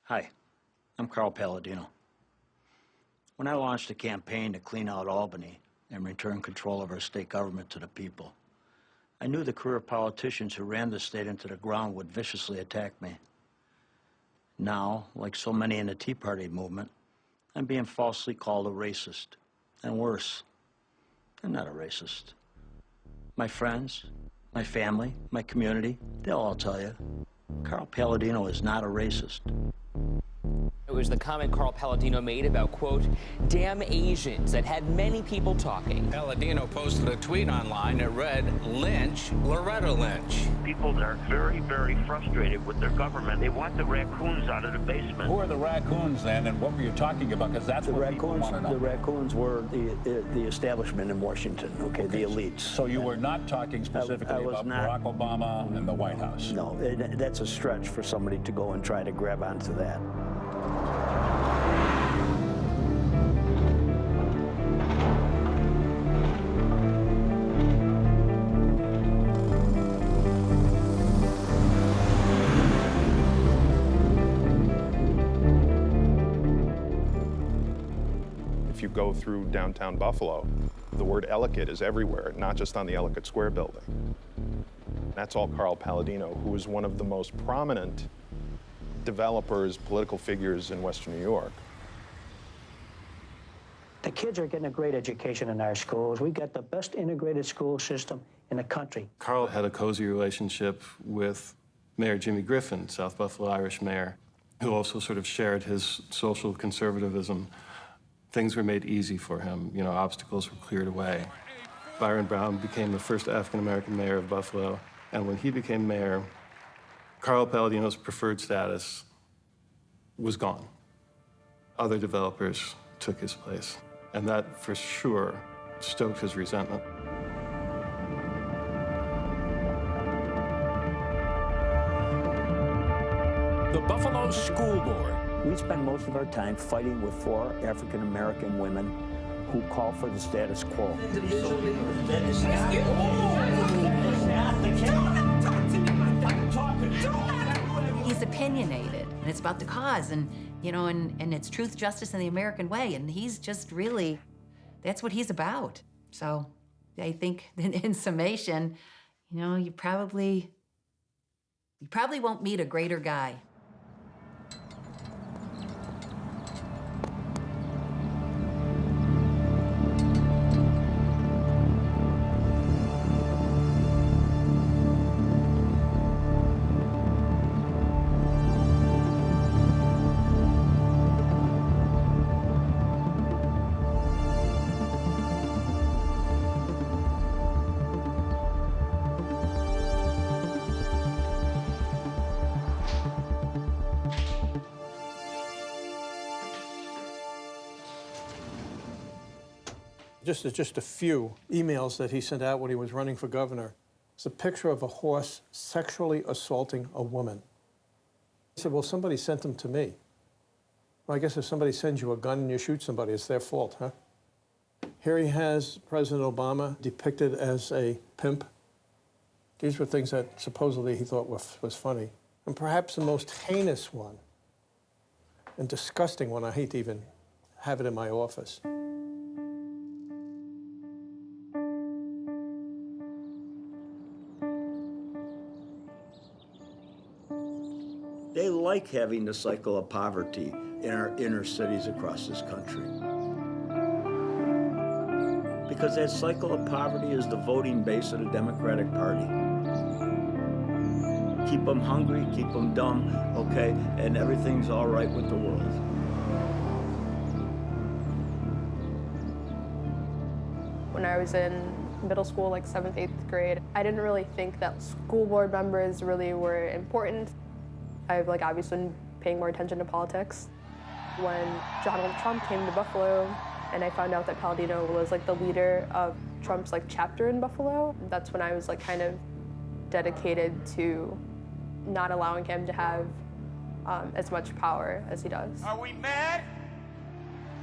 Hi, I'm Carl Paladino. When I launched a campaign to clean out Albany and return control of our state government to the people, I knew the career politicians who ran the state into the ground would viciously attack me. Now, like so many in the Tea Party movement, I'm being falsely called a racist. And worse, I'm not a racist. My friends, my family, my community, they'll all tell you, Carl Paladino is not a racist. It was the comment Carl Paladino made about, quote, damn Asians, that had many people talking. Paladino posted a tweet online that read, Lynch, Loretta Lynch. People are very, very frustrated with their government. They want the raccoons out of the basement. Who are the raccoons then, and what were you talking about? Because that's what people want to know. The raccoons were the establishment in Washington, okay, the elites. So you were not talking specifically about Barack Obama and the White House? No, that's a stretch for somebody to go and try to grab onto that. If you go through downtown Buffalo, the word Ellicott is everywhere, not just on the Ellicott Square building. That's all Carl Paladino, who was one of the most prominent developers, political figures in Western New York. The kids are getting a great education in our schools. We've got the best integrated school system in the country. Carl had a cozy relationship with Mayor Jimmy Griffin, South Buffalo Irish mayor, who also sort of shared his social conservatism. Things were made easy for him. You know, obstacles were cleared away. Byron Brown became the first African-American mayor of Buffalo, and when he became mayor, Carl Paladino's preferred status was gone. Other developers took his place, and that, for sure, stoked his resentment. The Buffalo School Board. We spend most of our time fighting with 4 African-American women who call for the status quo. He's opinionated, and it's about the cause, and, you know, and it's truth, justice, and the American way, and he's just really, that's what he's about. So I think in summation, you know, you probably won't meet a greater guy. Just a few emails that he sent out when he was running for governor. It's a picture of a horse sexually assaulting a woman. He said, well, somebody sent them to me. Well, I guess if somebody sends you a gun and you shoot somebody, it's their fault, huh? Here he has President Obama depicted as a pimp. These were things that supposedly he thought was funny. And perhaps the most heinous one and disgusting one, I hate to even have it in my office. They like having the cycle of poverty in our inner cities across this country. Because that cycle of poverty is the voting base of the Democratic Party. Keep them hungry, keep them dumb, okay, and everything's all right with the world. When I was in middle school, like 7th, 8th grade, I didn't really think that school board members really were important. I've obviously been paying more attention to politics. When Donald Trump came to Buffalo and I found out that Paladino was the leader of Trump's chapter in Buffalo, that's when I was kind of dedicated to not allowing him to have as much power as he does. Are we mad?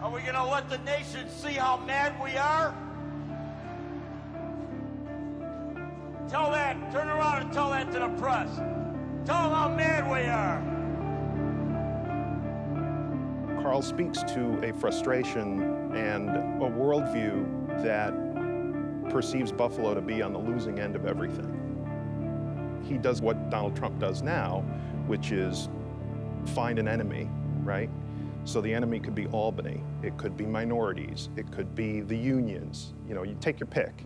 Are we gonna let the nation see how mad we are? Tell that, turn around and tell that to the press. Tell them how mad we are. Carl speaks to a frustration and a worldview that perceives Buffalo to be on the losing end of everything. He does what Donald Trump does now, which is find an enemy, right? So the enemy could be Albany, it could be minorities, it could be the unions. You know, you take your pick.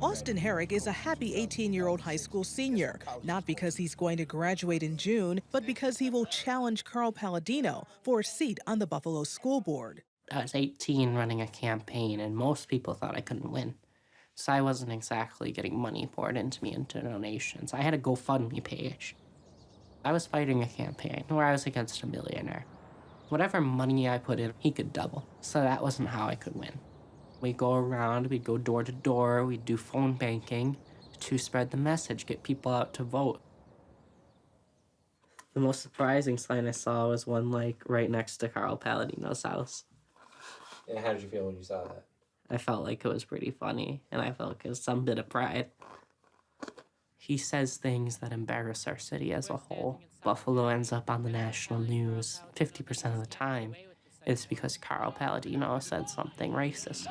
Austin Harig is a happy 18-year-old high school senior, not because he's going to graduate in June, but because he will challenge Carl Paladino for a seat on the Buffalo School Board. I was 18 running a campaign, and most people thought I couldn't win. So I wasn't exactly getting money poured into me into donations. I had a GoFundMe page. I was fighting a campaign where I was against a millionaire. Whatever money I put in, he could double. So that wasn't how I could win. We'd go around, we'd go door to door, we'd do phone banking to spread the message, get people out to vote. The most surprising sign I saw was one like right next to Carl Paladino's house. And how did you feel when you saw that? I felt like it was pretty funny, and I felt it was some bit of pride. He says things that embarrass our city as a whole. Buffalo ends up on the national news 50% of the time. It's because Carl Paladino said something racist.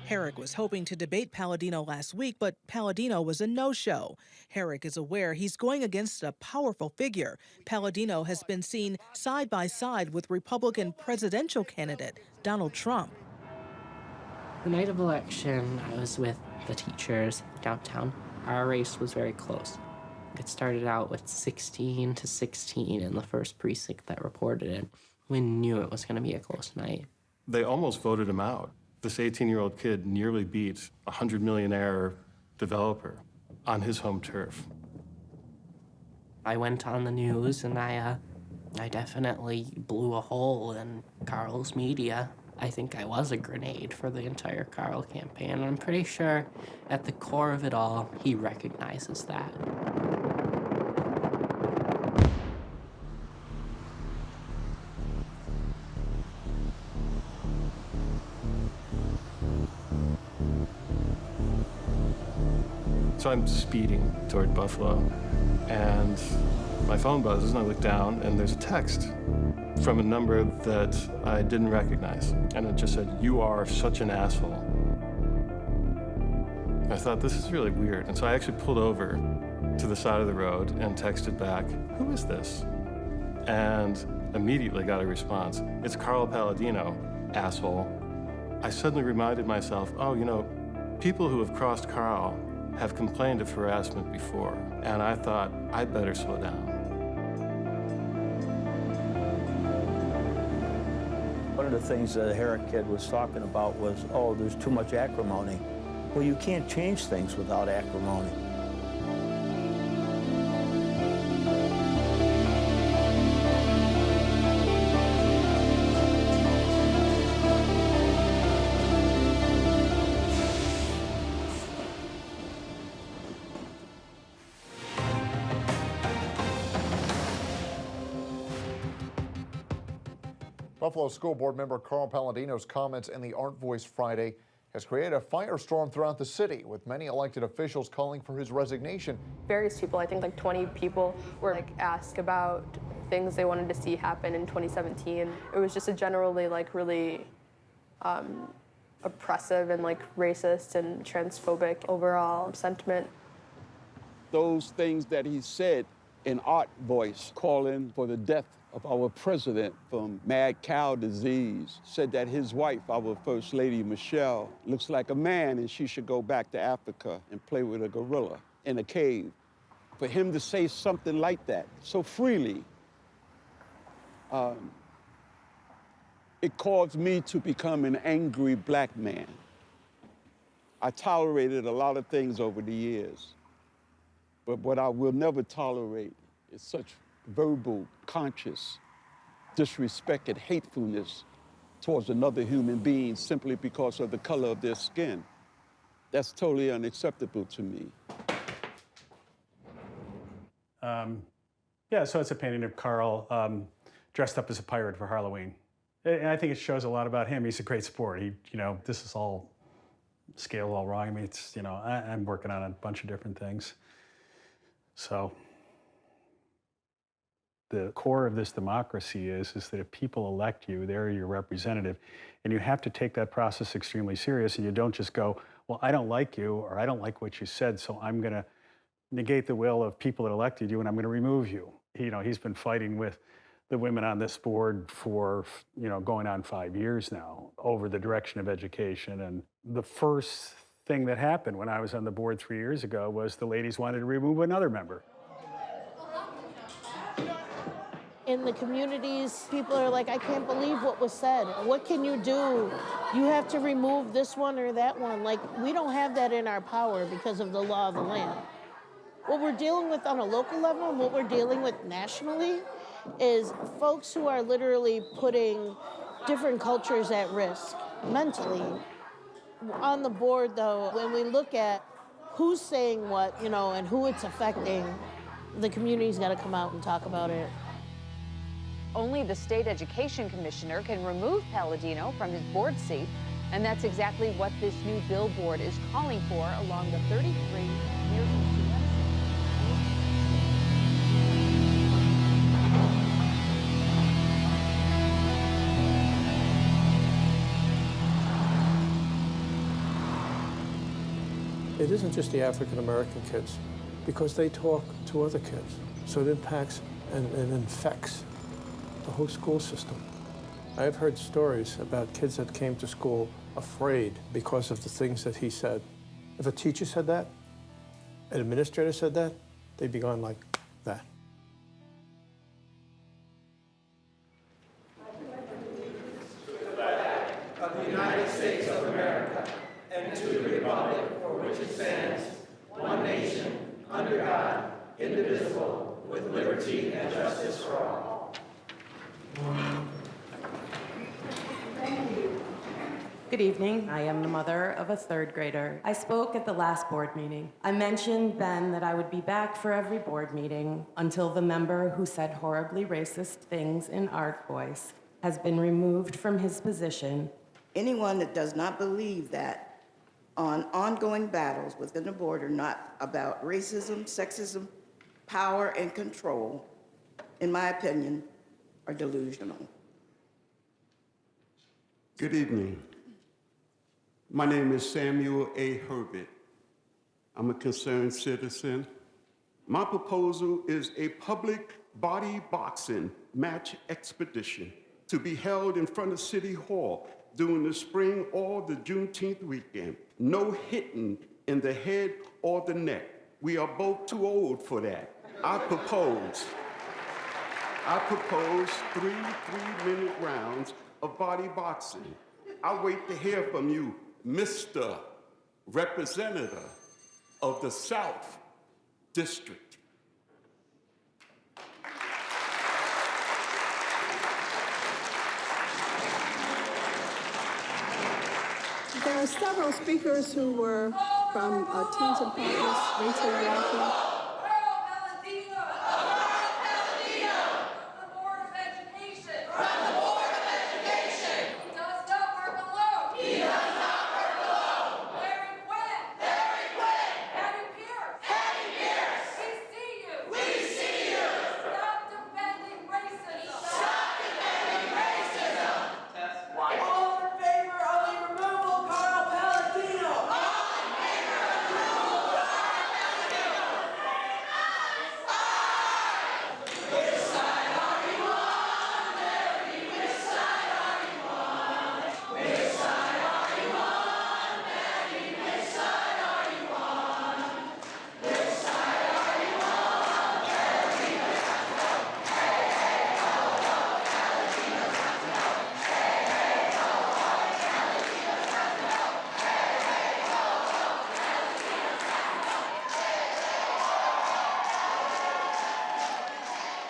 Harig was hoping to debate Paladino last week, but Paladino was a no-show. Harig is aware he's going against a powerful figure. Paladino has been seen side by side with Republican presidential candidate Donald Trump. The night of election, I was with the teachers downtown. Our race was very close. It started out with 16 to 16 in the first precinct that reported it. We knew it was going to be a close night. They almost voted him out. This 18-year-old kid nearly beat a $100-millionaire developer on his home turf. I went on the news, and I definitely blew a hole in Carl's media. I think I was a grenade for the entire Carl campaign, and I'm pretty sure at the core of it all, he recognizes that. So I'm speeding toward Buffalo, and my phone buzzes, and I look down, and there's a text from a number that I didn't recognize. And it just said, "You are such an asshole." I thought, this is really weird. And so I actually pulled over to the side of the road and texted back, "Who is this?" And immediately got a response. "It's Carl Paladino, asshole." I suddenly reminded myself, oh, you know, people who have crossed Carl have complained of harassment before. And I thought, I'd better slow down. One of the things that the Harig kid was talking about was, oh, there's too much acrimony. Well, you can't change things without acrimony. Buffalo School Board member Carl Paladino's comments in the Art Voice Friday has created a firestorm throughout the city, with many elected officials calling for his resignation. Various people, I think like 20 people, were asked about things they wanted to see happen in 2017. It was just a generally really oppressive and racist and transphobic overall sentiment. Those things that he said in Art Voice, calling for the death of our president from mad cow disease, said that his wife, our First Lady Michelle, looks like a man and she should go back to Africa and play with a gorilla in a cave. For him to say something like that so freely, it caused me to become an angry black man. I tolerated a lot of things over the years, but what I will never tolerate is such verbal, conscious disrespect and hatefulness towards another human being simply because of the color of their skin. That's totally unacceptable to me. Yeah, so it's a painting of Carl dressed up as a pirate for Halloween. And I think it shows a lot about him. He's a great sport. This is all scale all wrong. I mean, it's, I'm working on a bunch of different things. So The core of this democracy is that if people elect you, they're your representative, and you have to take that process extremely serious, and you don't just go, well, I don't like you, or I don't like what you said, so I'm going to negate the will of people that elected you, and I'm going to remove you. He's been fighting with the women on this board for, going on 5 years now over the direction of education. And the first thing that happened when I was on the board 3 years ago was the ladies wanted to remove another member. In the communities, people are like, I can't believe what was said. What can you do? You have to remove this one or that one. Like, we don't have that in our power because of the law of the land. What we're dealing with on a local level and what we're dealing with nationally is folks who are literally putting different cultures at risk mentally. On the board, though, when we look at who's saying what, and who it's affecting, the community's got to come out and talk about it. Only the state education commissioner can remove Paladino from his board seat, and that's exactly what this new billboard is calling for along the 33 years. It isn't just the African-American kids, because they talk to other kids. So it impacts and infects the whole school system. I've heard stories about kids that came to school afraid because of the things that he said. If a teacher said that, an administrator said that, they'd be gone like that. Of the United States of America, and to the republic for which it stands, one nation, under God, indivisible, with liberty and justice for all. Good evening. I am the mother of a third grader. I spoke at the last board meeting. I mentioned then that I would be back for every board meeting until the member who said horribly racist things in Art Voice has been removed from his position. Anyone that does not believe that on ongoing battles within the board are not about racism, sexism, power, and control, in my opinion, are delusional. Good evening. My name is Samuel A. Herbert. I'm a concerned citizen. My proposal is a public body boxing match expedition to be held in front of City Hall during the spring or the Juneteenth weekend. No hitting in the head or the neck. We are both too old for that. I propose 3 3-minute rounds of body boxing. I wait to hear from you, Mr. Representative of the South District. There are several speakers who were from teams and partners, Rachel Walker.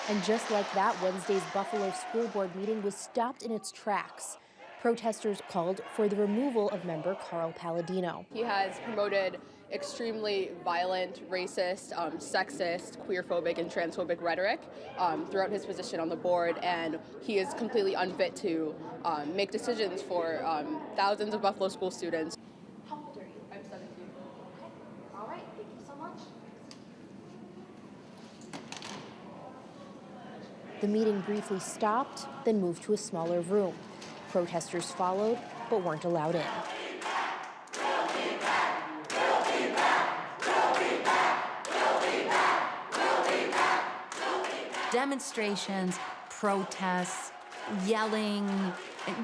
And just like that, Wednesday's Buffalo School Board meeting was stopped in its tracks. Protesters called for the removal of member Carl Paladino. He has promoted extremely violent, racist, sexist, queerphobic, and transphobic rhetoric throughout his position on the board, and he is completely unfit to make decisions for thousands of Buffalo school students. How old are you? I'm 17. Okay. All right. Thank you so much. The meeting briefly stopped, then moved to a smaller room. Protesters followed, but weren't allowed in. Demonstrations, protests, yelling.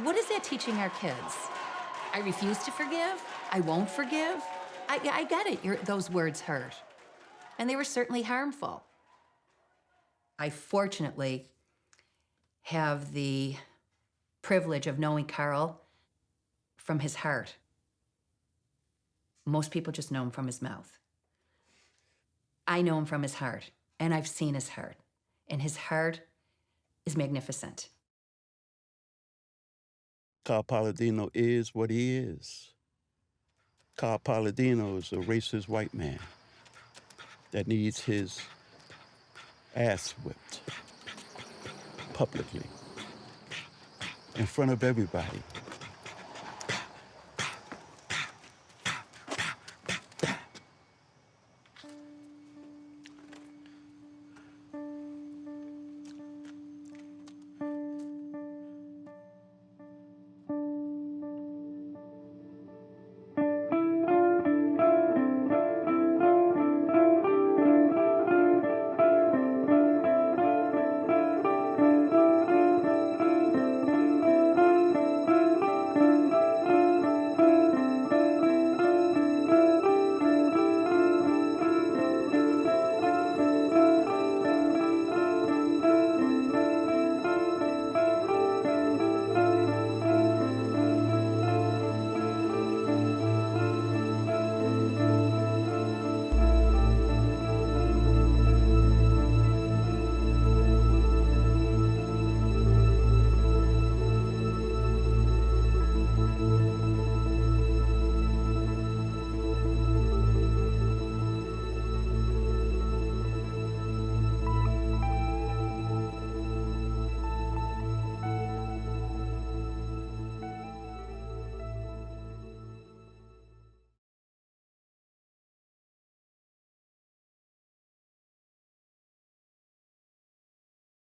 What is that teaching our kids? I refuse to forgive. I won't forgive. I get it. Those words hurt. And they were certainly harmful. I fortunately have the privilege of knowing Carl from his heart. Most people just know him from his mouth. I know him from his heart, and I've seen his heart. And his heart is magnificent. Carl Paladino is what he is. Carl Paladino is a racist white man that needs his ass whipped publicly in front of everybody.